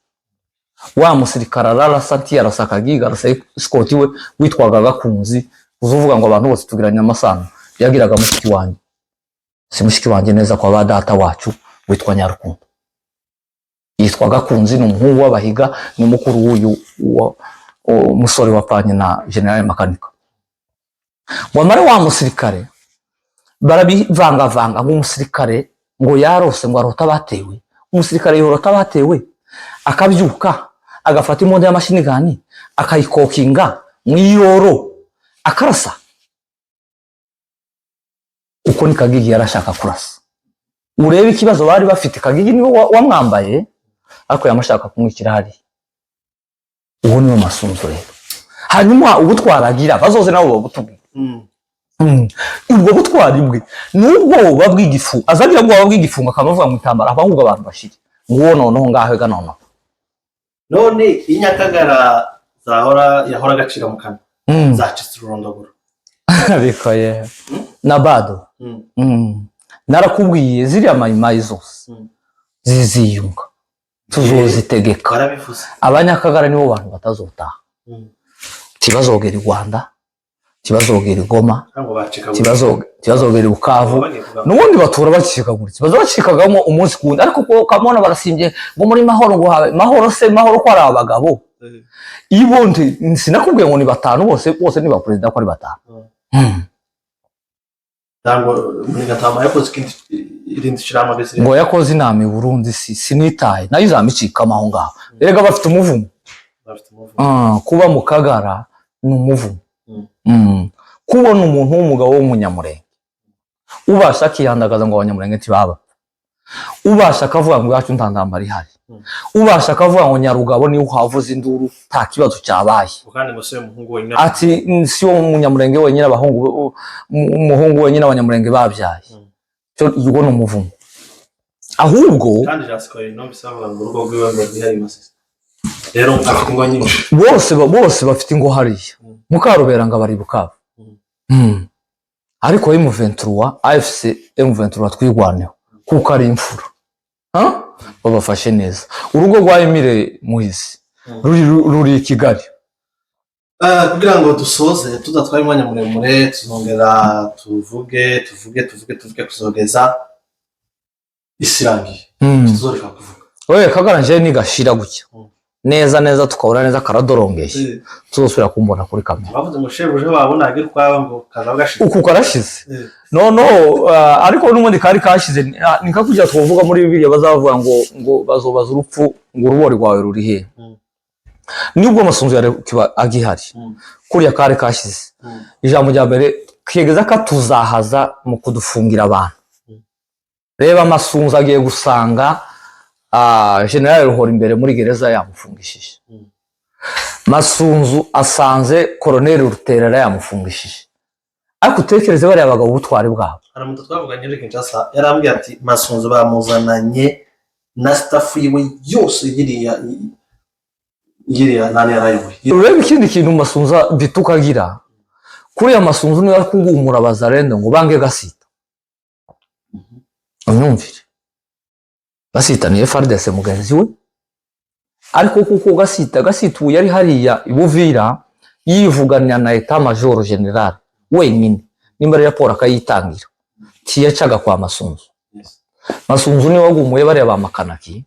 wa musirikara ararasa arasa Kagigi arasa Scott we witwaga Gakunzi uzuvuga ngo abantu bose tugiranye amasano yagiraga mushiki wanjye si mushiki wanjye neza kwa badata wacu witwa Nyarukundo yitwa Gakunzi n'umuhungu w'abahiga ni mukuru w'uyu umusore wapanye na General Makanika wamara wa musirikare barabivanga nk'umusirikare ngo yarose ngo arota batewe umusirikare yorota batewe akabyuka agafata imbunda y'amashini gani akayikokinga mwiyoro akarasa uko ni Kagigi yarashaka kurasa urebe ikibazo bari bafite Kagigi niwe wamwambaye ariko yamashaka kumwikira hari uwo niwe Masunzu rero hanyuma ubutwaragira bazoze nabo babutubwira ubwo butwari bwe nubwo babwigifu azagira ngo babwigifunga kamavuga mu itambara abahunga abantu bashiri ngo noneho ngaho ga none inyakagara yahora agacira mu kanwa zacitse urondogoro bikoye nabado narakubwiye ziriya mayimayi zose ziziyunga tuzozitegeka abanyakagara nibo bantu batazotaha tibazogera i Rwanda tibazogera i Goma tibazogera i Bukavu n'ubundi batura bacikaguritse bazabacikagamo umunsi kundi ariko ko kamona barasimbye ngo muri mahoro ngo habe mahoro ko ari abagabo ibondi sinakubwiye ngo ni batanu bose ni ba president ko ari batanu dango muri gatama yakoze irindi shirama gese ngo yakoze inama i Burundi sinitaye nayo izamicikama aho ngaho erega bafite umuvumo kuba mu Kagara ni umuvumo kubona umuntu w'umugabo w'umunyamurenge ubasha kiyandagaza ngo abanyamurenge tibaba ubasha kavuga ngo yacu ntandambara ihari ubasha kavuga ngo Nyarugabo ni uhavuza induru nta kibazo cyabaye kandi ngo se umuhungu wenyine ati si wo umunyamurenge wenyine abahungu umuhungu wenyine abanyamurenge babyaye cyo yugo no umuvumo ahubwo kandi jasikoye no bisaba ngo urugo rwiwe ngo bihari masisi rero afite ngo nyine bose bafite ngo hariya mukarubera ngo bari Bukavu ariko M23 AFC M23 twigwaneho kuko ari imfura babafashe neza urugo rwa Emile Muhizi ruri Kigali kugira ngo dusoze tudatwaye umwanya muremure tuzongera tuvuge kuzogeza isirangiye tuzoreka kuvuga oye Kagara nje ni gashira gutya neza tukabona neza karadorongeye tuzosubira kumbona kuri kamera bavuze ngo shebuje babona agir kwaba ngo kazaga gashize uku karashize no ariko n'umundi kari kashize nikakujya tuvuga muri Bibiliya bazavuga ngo bazobaza urupfu ngo urubori rwawe ruri he nibwo Masunzu yari agihari kuriya kari kashize ijambo rya mbere kigeza ka tuzahaza mu kudufungira abantu reba Masunzu agiye gusanga General Ruhora imbere muri gereza yamufungishije Masunzu asanze Colonel Ruterera yamufungishije ariko utekereze bari abagabo ubutwari bwabo aramuto twavuganye reke Kinshasa yarambwiye ati Masunzu bamuzananye na staff yiwe yose yiriya nani yarayiwe urebe ikindi kintu Masunzu bitukagira kuri ya Masunzu niba kugumura bazarende ngo bange Gasita unyumvire Gasita ni FARDC mugenzi we ariko kuko Gasita yari hariya ibuvira yivuganira na Etat Major General wenyine nimba raporo akayitangira kiyacaga kwa Masunzu Masunzu ni wagumuye bareba amakanaki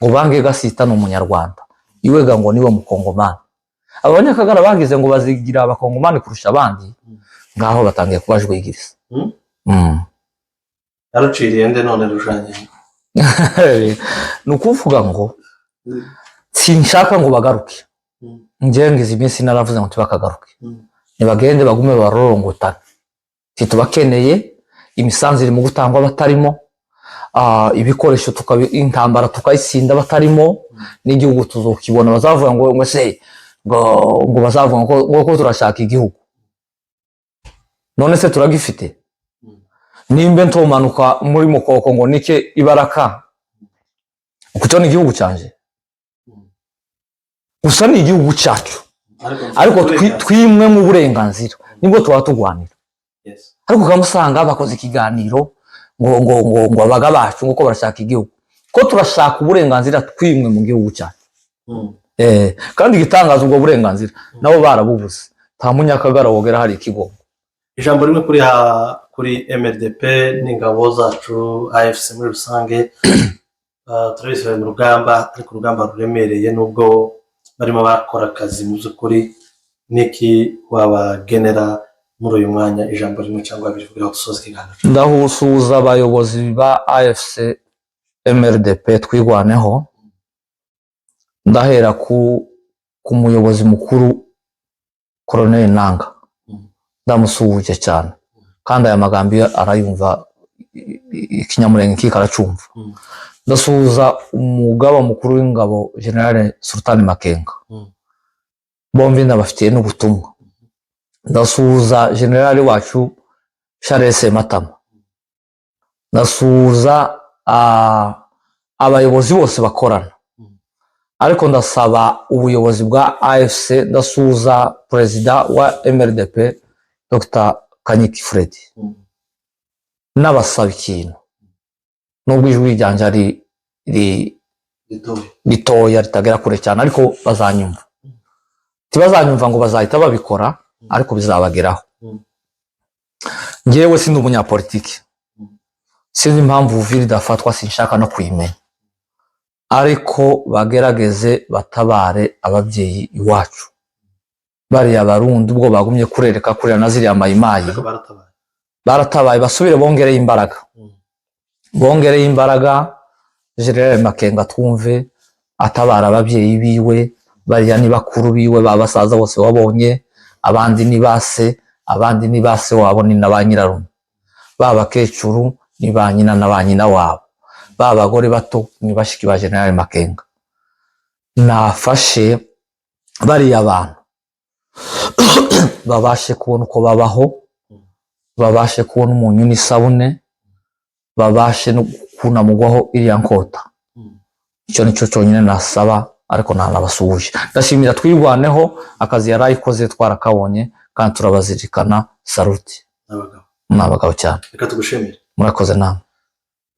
ngo bange Gasita no munyarwanda iwega ngo niwe mukongomani Abanyakagara bagize ngo bazigira abakongomani kurusha abandi ngaho batangiye kubajwigiriza. Yaruciriye nde none rujanye nukuvuga ngo sinshaka ngo bagaruke ngize iminsi naravuze ngo tubakagaruke nibagende bagume barorongotana titubakeneye imisanzire mu gutangwa batarimo ibikoresho intambara tukayisinda batarimo n'igihugu tuzokibona bazavuga ngo se ngo bazavuga ngo turashaka igihugu none se turagifite nimbe ntomanuka muri mukoko ngo nike ibaraka kuko ni igihugu cyanje gusa ni igihugu cyacu ariko twimwe mu burenganzira nibwo tuba tugwanira ariko kamusanga bakoze ikiganiro ngo abaga bacu ngo ko barashaka igihugu ko turashaka uburenganzira twimwe mu gihugu cyacu kandi gitangaza ubwo burenganzira nabo barabubuze nta munyakagara wogera hari ikigongo ijambo rimwe kuri MRDP n'ingabo zacu AFC muri rusange turabisubira mu rugamba ariko urugamba ruremereye nubwo barimo bakora akazi mu by'ukuri niki wabagenera muri uyu mwanya ijambo rimwe cyangwa babiri kugira ngo dusoze ikiganiro ndahusuza abayobozi ba AFC MRDP twigwaneho ndahera ku muyobozi mukuru Colonel Nanga ndamusuhuje cyane kandi aya magambo arayumva ikinyamurenge kikaracumva ndasuhuza umugaba mukuru w'ingabo General Sultan Makenga bombi ndabafitiye n'ubutumwa ndasuhuza General wacu Charles Matama ndasuhuza abayobozi bose bakorana ariko ndasaba ubuyobozi bwa AFC ndasuhuza Perezida wa MRDP Dr Kanyiki Fred n'abasaba ikintu nubwo ijwi ryanje ari ritoya ritagera kure cyane ariko bazanyumva tibazanyumva ngo bazahita babikora ariko bizabageraho ngewe sindi umunyapolitiki sinzi impamvu Uvira idafatwa sinshaka no kuyimenya ariko bagerageze batabare ababyeyi iwacu bariya barundi ubwo bagumye kurereka kurira na ziriya mayimayi baratabaye basubire bongereye imbaraga General Makenga twumve atabara ababyeyi biwe bariya ni bakuru biwe babasaza bose wabonye abandi ni base wabo ni nabanyirarume babakecuru ni banyina nabanyina wabo babagore bato ni bashiki ba General Makenga nafashe bariya abantu babashe kubona uko babaho babashe kubona umunyu n'isabune babashe no kunamugwaho iriya nkota icyo nicyo cyonyine nasaba ariko ntanabasuhuje ndashimira twigwaneho akazi yarayikoze twarakabonye kandi turabazirikana saluti n'abagabo cyane reka tugushimire murakoze namwe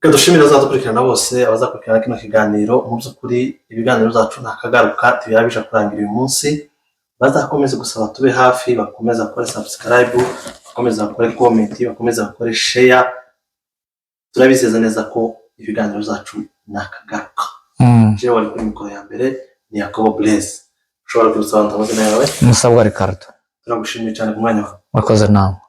reka dushimire abazadukurikirana bose abazakurikirana kino kiganiro mu by'ukuri ibiganiro byacu nakagaruka tubirabisha kurangira uyu munsi bazakomeze gusaba tube hafi bakomeza gukora subscribe bakomeza gukora comment bakomeza gukora share turabizeza neza ko ibiganiro byacu nakagaruka je wari kuri mikoro ya mbere ni Yakobo Blaise ushobora kubisobanura amazina yawe Musabwa Ricardo turagushimiye cyane ku mwanya wawe murakoze namwe